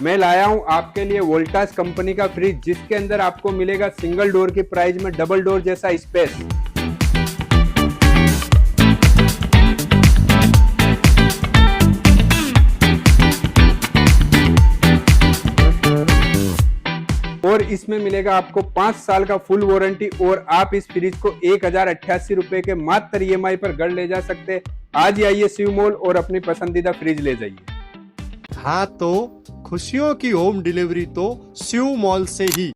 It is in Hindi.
मैं लाया हूं आपके लिए वोल्टास कंपनी का फ्रिज, जिसके अंदर आपको मिलेगा सिंगल डोर की प्राइस में डबल डोर जैसा स्पेस। और इसमें मिलेगा आपको 5 साल का फुल वारंटी, और आप इस फ्रिज को 1088 रुपए के मात्र EMI पर घर ले जा सकते हैं। आज ही आइए शिव मॉल और अपनी पसंदीदा फ्रिज ले जाइए। हाँ, तो खुशियों की होम डिलीवरी तो शिव मॉल से ही।